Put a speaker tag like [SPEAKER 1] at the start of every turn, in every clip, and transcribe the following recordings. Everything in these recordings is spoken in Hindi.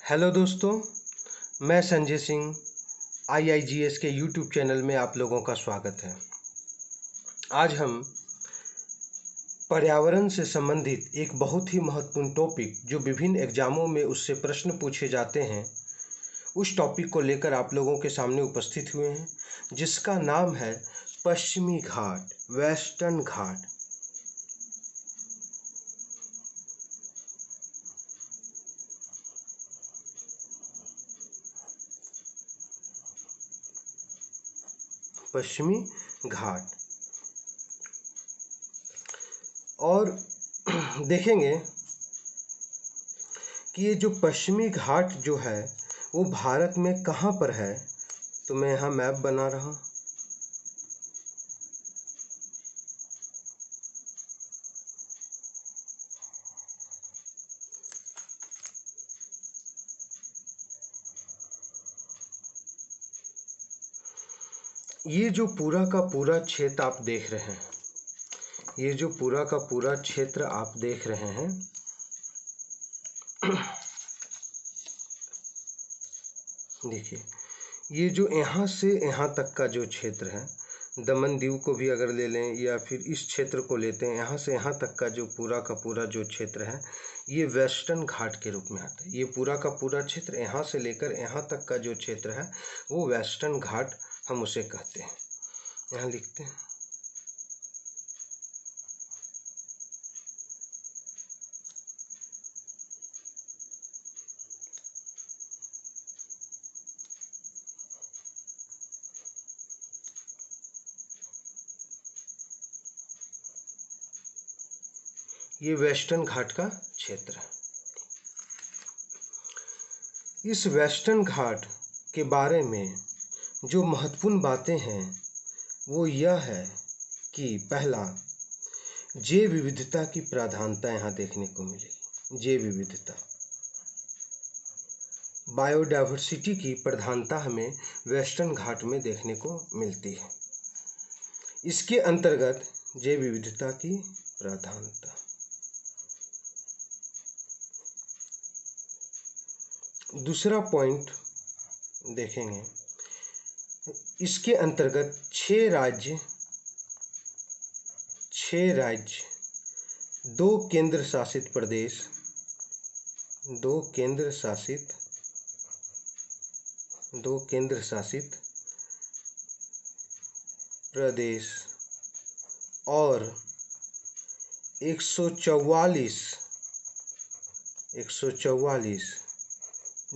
[SPEAKER 1] हेलो दोस्तों, मैं संजय सिंह आईआईजीएस के यूट्यूब चैनल में आप लोगों का स्वागत है। आज हम पर्यावरण से संबंधित एक बहुत ही महत्वपूर्ण टॉपिक जो विभिन्न एग्जामों में उससे प्रश्न पूछे जाते हैं, उस टॉपिक को लेकर आप लोगों के सामने उपस्थित हुए हैं, जिसका नाम है पश्चिमी घाट, वेस्टर्न घाट। पश्चिमी घाट। और देखेंगे कि ये जो पश्चिमी घाट जो है वो भारत में कहाँ पर है। तो मैं यहाँ मैप बना रहा हूँ। ये जो पूरा का पूरा क्षेत्र आप देख रहे हैं, ये जो पूरा का पूरा क्षेत्र आप देख रहे हैं, देखिए ये जो यहाँ से यहाँ तक का जो क्षेत्र है, दमन दीव को भी अगर ले लें या फिर इस क्षेत्र को लेते हैं, यहाँ से यहाँ तक का जो पूरा का पूरा जो क्षेत्र है, ये वेस्टर्न घाट के रूप में आता है। ये पूरा का पूरा क्षेत्र यहाँ से लेकर यहाँ तक का जो क्षेत्र है वो वेस्टर्न घाट हम उसे कहते हैं। यहाँ लिखते हैं। ये वेस्टर्न घाट का क्षेत्र है। इस वेस्टर्न घाट के बारे में जो महत्वपूर्ण बातें हैं वो यह है कि पहला, जैव विविधता की प्राधान्यता यहाँ देखने को मिलेगी। जैव विविधता, बायोडायवर्सिटी की प्रधानता हमें वेस्टर्न घाट में देखने को मिलती है। इसके अंतर्गत जैव विविधता की प्राधान्यता। दूसरा पॉइंट देखेंगे, इसके अंतर्गत 6 राज्य, 2 केंद्र शासित प्रदेश, 2 केंद्र शासित प्रदेश और 144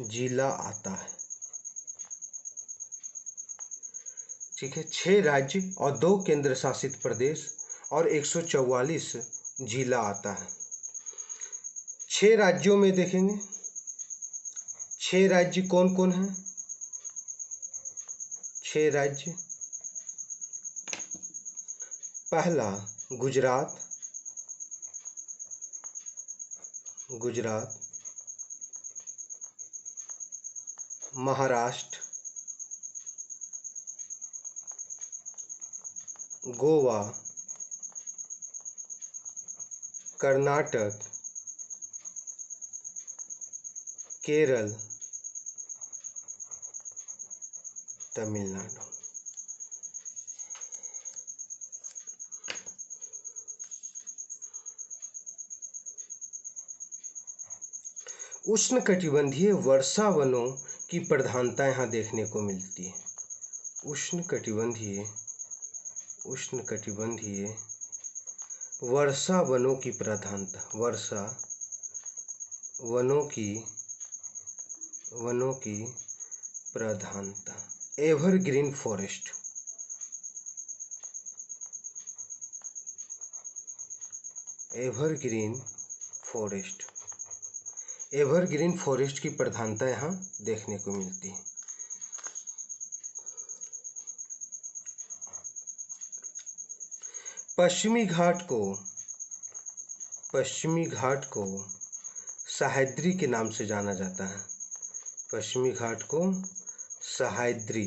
[SPEAKER 1] जिला आता है। ठीक है, 6 राज्य और 2 केंद्र शासित प्रदेश और 144 जिला आता है। 6 राज्यों में देखेंगे, 6 राज्य कौन कौन हैं? 6 राज्य, पहला गुजरात, महाराष्ट्र, गोवा, कर्नाटक, केरल, तमिलनाडु। उष्णकटिबंधीय वर्षा वनों की प्रधानता यहाँ देखने को मिलती है। उष्णकटिबंधीय वर्षा वनों की प्रधानता, वर्षा वनों की प्रधानता। एवरग्रीन फॉरेस्ट, एवरग्रीन फॉरेस्ट की प्रधानता यहाँ देखने को मिलती है। पश्चिमी घाट को सह्याद्री के नाम से जाना जाता है। पश्चिमी घाट को सह्याद्री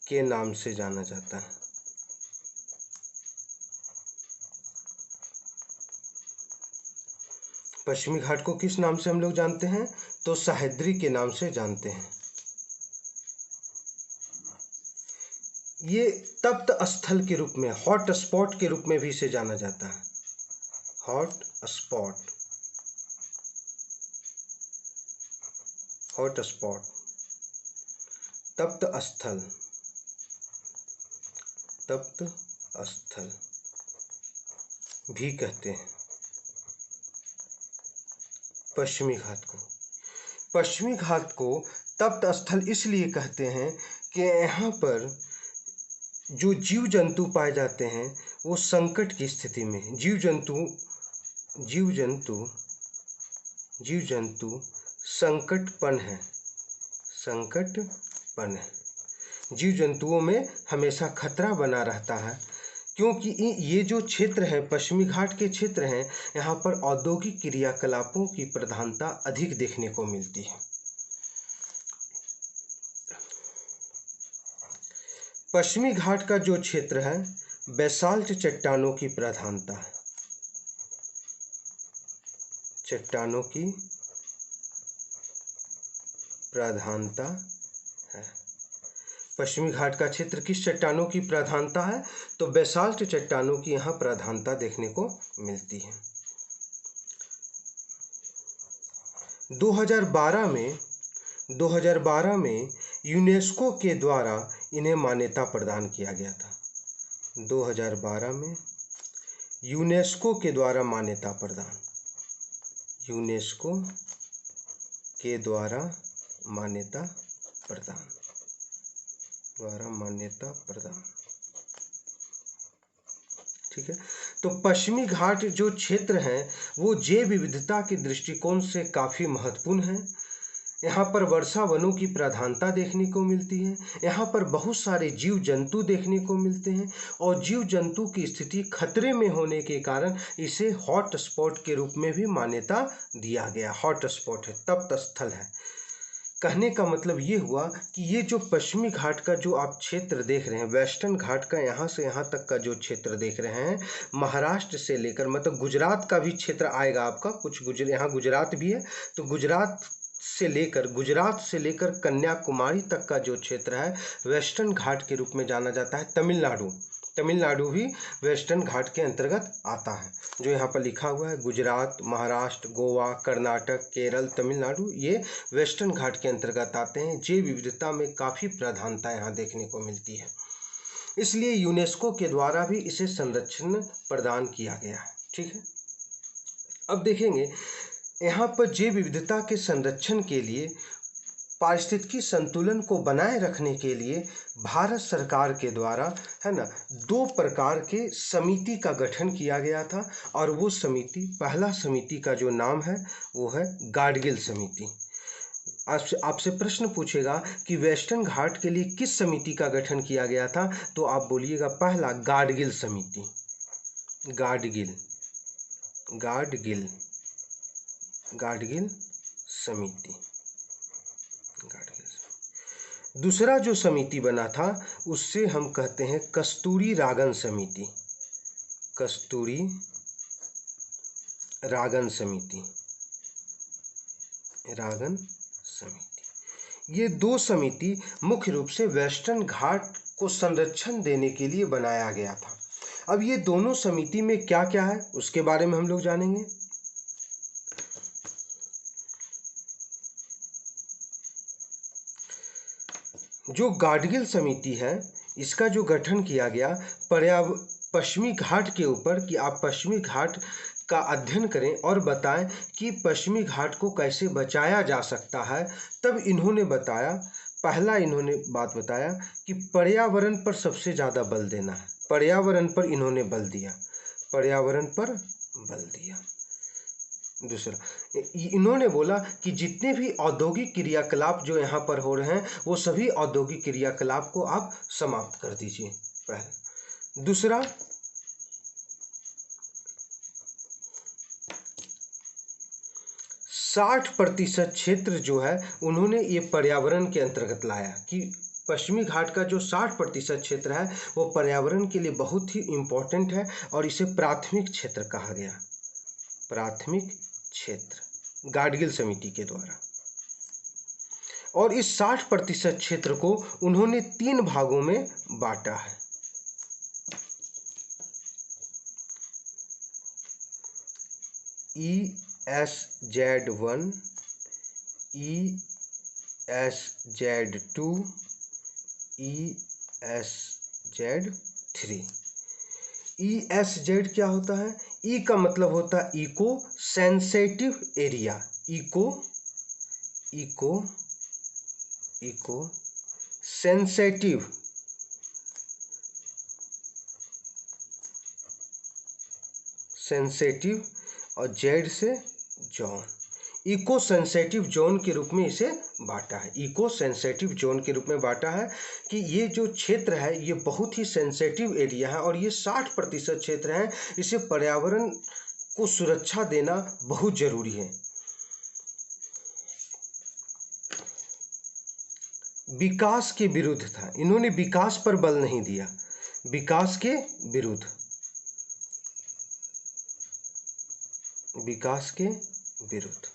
[SPEAKER 1] के नाम से जाना जाता है। पश्चिमी घाट को किस नाम से हम लोग जानते हैं? तो सह्याद्री के नाम से जानते हैं। ये तप्त स्थल के रूप में, हॉट स्पॉट के रूप में भी इसे जाना जाता है। हॉट स्पॉट, हॉट स्पॉट, तप्त स्थल, तप्त स्थल भी कहते हैं पश्चिमी घाट को। पश्चिमी घाट को तप्त स्थल इसलिए कहते हैं कि यहाँ पर जो जीव जंतु पाए जाते हैं वो संकट की स्थिति में, जीव जंतु संकटपन है, संकटपन है। जीव जंतुओं में हमेशा खतरा बना रहता है, क्योंकि ये जो क्षेत्र है, पश्चिमी घाट के क्षेत्र हैं, यहाँ पर औद्योगिक क्रियाकलापों की प्रधानता अधिक देखने को मिलती है। पश्चिमी घाट का जो क्षेत्र है, बेसाल्ट चट्टानों की प्रधानता है, चट्टानों की प्रधानता है। पश्चिमी घाट का क्षेत्र किस चट्टानों की प्रधानता है? तो बेसाल्ट चट्टानों की यहाँ प्रधानता देखने को मिलती है। 2012 में यूनेस्को के द्वारा इन्हें मान्यता प्रदान किया गया था। 2012 में यूनेस्को के द्वारा मान्यता प्रदान, यूनेस्को के द्वारा मान्यता प्रदान, ठीक है। तो पश्चिमी घाट जो क्षेत्र हैं वो जैव विविधता के दृष्टिकोण से काफ़ी महत्वपूर्ण है। यहाँ पर वर्षा वनों की प्रधानता देखने को मिलती है। यहाँ पर बहुत सारे जीव जंतु देखने को मिलते हैं और जीव जंतु की स्थिति खतरे में होने के कारण इसे हॉट स्पॉट के रूप में भी मान्यता दिया गया। हॉट स्पॉट है, तप्त स्थल है। कहने का मतलब ये हुआ कि ये जो पश्चिमी घाट का जो आप क्षेत्र देख रहे हैं, वेस्टर्न घाट का यहाँ से यहाँ तक का जो क्षेत्र देख रहे हैं, महाराष्ट्र से लेकर मतलब गुजरात का भी क्षेत्र आएगा आपका, कुछ यहाँ गुजरात भी है, तो गुजरात से लेकर कन्याकुमारी तक का जो क्षेत्र है वेस्टर्न घाट के रूप में जाना जाता है। तमिलनाडु भी वेस्टर्न घाट के अंतर्गत आता है। जो यहाँ पर लिखा हुआ है गुजरात, महाराष्ट्र, गोवा, कर्नाटक, केरल, तमिलनाडु, ये वेस्टर्न घाट के अंतर्गत आते हैं। जैव विविधता में काफ़ी प्रधानता यहाँ देखने को मिलती है, इसलिए यूनेस्को के द्वारा भी इसे संरक्षण प्रदान किया गया है। ठीक है, अब देखेंगे यहाँ पर जैव विविधता के संरक्षण के लिए, पारिस्थितिकी संतुलन को बनाए रखने के लिए भारत सरकार के द्वारा, है ना, 2 प्रकार के समिति का गठन किया गया था। और वो समिति, पहला समिति का जो नाम है वो है गाडगिल समिति। आपसे प्रश्न पूछेगा कि वेस्टर्न घाट के लिए किस समिति का गठन किया गया था, तो आप बोलिएगा पहला गाडगिल समिति, गाडगिल समिति। दूसरा जो समिति बना था उससे हम कहते हैं कस्तूरी रागन समिति, कस्तूरी रागन समिति, ये 2 समिति मुख्य रूप से वेस्टर्न घाट को संरक्षण देने के लिए बनाया गया था। अब ये दोनों समिति में क्या क्या है उसके बारे में हम लोग जानेंगे। जो गाडगिल समिति है इसका जो गठन किया गया पश्चिमी घाट के ऊपर, कि आप पश्चिमी घाट का अध्ययन करें और बताएं कि पश्चिमी घाट को कैसे बचाया जा सकता है। तब इन्होंने बात बताया कि पर्यावरण पर सबसे ज़्यादा बल देना है। पर्यावरण पर इन्होंने बल दिया, दूसरा इन्होंने बोला कि जितने भी औद्योगिक क्रियाकलाप जो यहाँ पर हो रहे हैं वो सभी औद्योगिक क्रियाकलाप को आप समाप्त कर दीजिए, पहला। दूसरा, 60% क्षेत्र जो है उन्होंने ये पर्यावरण के अंतर्गत लाया, कि पश्चिमी घाट का जो 60% क्षेत्र है वो पर्यावरण के लिए बहुत ही इम्पोर्टेंट है और इसे प्राथमिक क्षेत्र कहा गया, प्राथमिक क्षेत्र गाडगिल समिति के द्वारा। और इस 60% क्षेत्र को उन्होंने 3 भागों में बांटा है। ESZ1, ESZ2, ESZ3। ESZ क्या होता है? ई का मतलब होता है eco sensitive area. Eco sensitive और जेड से जोन, इको सेंसिटिव जोन के रूप में इसे बांटा है। इको सेंसिटिव जोन के रूप में बांटा है कि ये जो क्षेत्र है ये बहुत ही सेंसिटिव एरिया है और ये 60% क्षेत्र है। इसे पर्यावरण को सुरक्षा देना बहुत जरूरी है। विकास के विरुद्ध था, इन्होंने विकास पर बल नहीं दिया, विकास के विरुद्ध, विकास के विरुद्ध,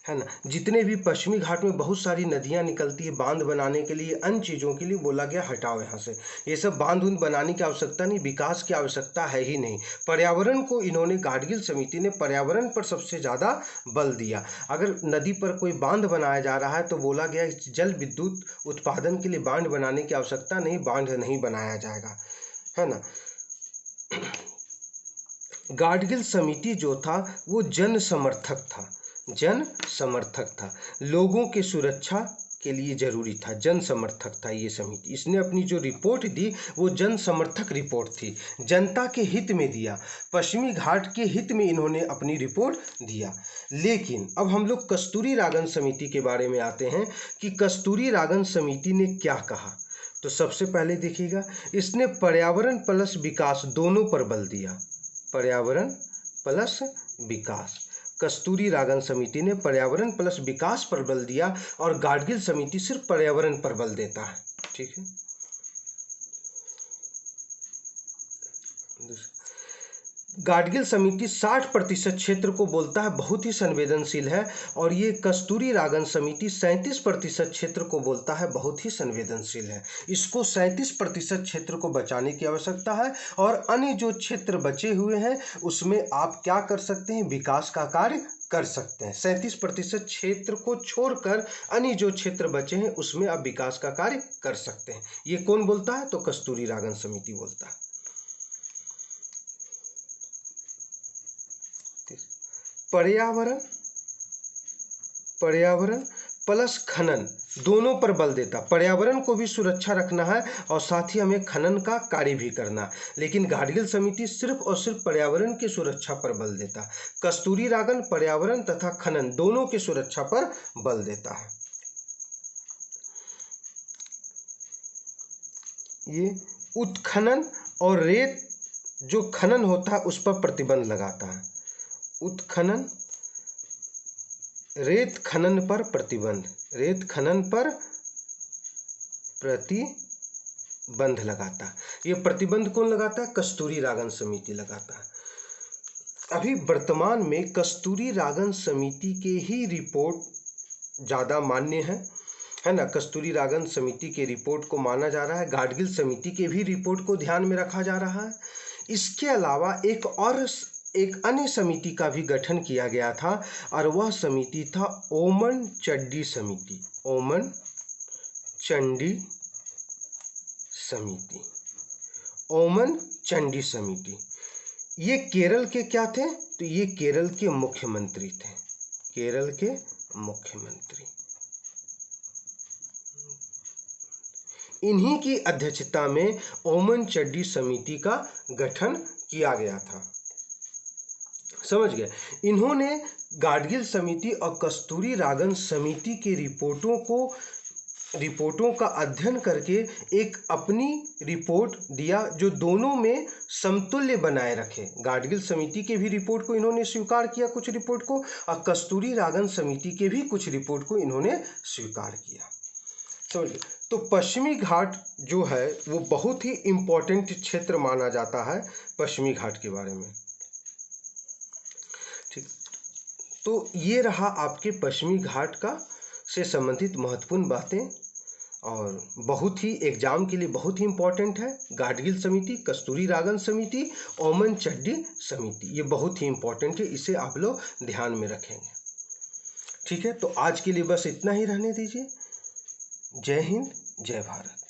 [SPEAKER 1] है ना। जितने भी पश्चिमी घाट में बहुत सारी नदियां निकलती है बांध बनाने के लिए, अन्य चीज़ों के लिए बोला गया हटाओ यहाँ से, ये सब बांध उन बनाने की आवश्यकता नहीं, विकास की आवश्यकता है ही नहीं। पर्यावरण को इन्होंने, गाडगिल समिति ने पर्यावरण पर सबसे ज़्यादा बल दिया। अगर नदी पर कोई बांध बनाया जा रहा है तो बोला गया जल विद्युत उत्पादन के लिए बांध बनाने की आवश्यकता नहीं, बांध नहीं बनाया जाएगा, है ना। गाडगिल समिति जो था वो जन समर्थक था, जन समर्थक था, लोगों के सुरक्षा के लिए जरूरी था, जन समर्थक था ये समिति। इसने अपनी जो रिपोर्ट दी वो जन समर्थक रिपोर्ट थी, जनता के हित में दिया, पश्चिमी घाट के हित में इन्होंने अपनी रिपोर्ट दिया। लेकिन अब हम लोग कस्तूरीरागन समिति के बारे में आते हैं कि कस्तूरीरागन समिति ने क्या कहा। तो सबसे पहले देखिएगा, इसने पर्यावरण प्लस विकास दोनों पर बल दिया, पर्यावरण प्लस विकास। कस्तूरीरागन समिति ने पर्यावरण प्लस विकास पर बल दिया और गाडगिल समिति सिर्फ पर्यावरण पर बल देता है, ठीक है। गाडगिल समिति 60% क्षेत्र को बोलता है बहुत ही संवेदनशील है और ये कस्तूरीरागन समिति 37% क्षेत्र को बोलता है बहुत ही संवेदनशील है। इसको 37% क्षेत्र को बचाने की आवश्यकता है और अन्य जो क्षेत्र बचे हुए हैं उसमें आप क्या कर सकते हैं, विकास का कार्य कर सकते हैं। 37% क्षेत्र को छोड़कर अन्य जो क्षेत्र बचे हैं उसमें आप विकास का कार्य कर सकते हैं। ये कौन बोलता है? तो कस्तूरीरागन समिति बोलता है। पर्यावरण प्लस खनन दोनों पर बल देता, पर्यावरण को भी सुरक्षा रखना है और साथ ही हमें खनन का कार्य भी करना। लेकिन गाडगिल समिति सिर्फ और सिर्फ पर्यावरण की सुरक्षा पर बल देता, कस्तूरीरागन पर्यावरण तथा खनन दोनों की सुरक्षा पर बल देता है। ये उत्खनन और रेत जो खनन होता है उस पर प्रतिबंध लगाता है, उत्खनन, रेत खनन पर प्रतिबंध, रेत खनन पर प्रतिबंध लगाता। ये प्रतिबंध कौन लगाता है? कस्तूरीरागन समिति लगाता है। अभी वर्तमान में कस्तूरीरागन समिति के ही रिपोर्ट ज़्यादा मान्य है ना। कस्तूरीरागन समिति के रिपोर्ट को माना जा रहा है, गाडगिल समिति के भी रिपोर्ट को ध्यान में रखा जा रहा है। इसके अलावा एक अन्य समिति का भी गठन किया गया था और वह समिति था ओमन चंडी समिति, ओमन चंडी समिति, ओमन चंडी समिति। ये केरल के क्या थे? तो ये केरल के मुख्यमंत्री थे, केरल के मुख्यमंत्री। इन्हीं की अध्यक्षता में ओमन चंडी समिति का गठन किया गया था, समझ गए। इन्होंने गाडगिल समिति और कस्तूरीरागन समिति के रिपोर्टों का अध्ययन करके एक अपनी रिपोर्ट दिया जो दोनों में समतुल्य बनाए रखे। गाडगिल समिति के भी रिपोर्ट को इन्होंने स्वीकार किया, कुछ रिपोर्ट को, और कस्तूरीरागन समिति के भी कुछ रिपोर्ट को इन्होंने स्वीकार किया, समझिए। तो पश्चिमी घाट जो है वो बहुत ही इम्पोर्टेंट क्षेत्र माना जाता है पश्चिमी घाट के बारे में, ठीक। तो ये रहा आपके पश्चिमी घाट का से संबंधित महत्वपूर्ण बातें, और बहुत ही एग्जाम के लिए बहुत ही इम्पोर्टेंट है। गाडगिल समिति, कस्तूरीरंगन समिति, ओमन चड्डी समिति, ये बहुत ही इम्पोर्टेंट है, इसे आप लोग ध्यान में रखेंगे। ठीक है, तो आज के लिए बस इतना ही रहने दीजिए। जय हिंद, जय भारत।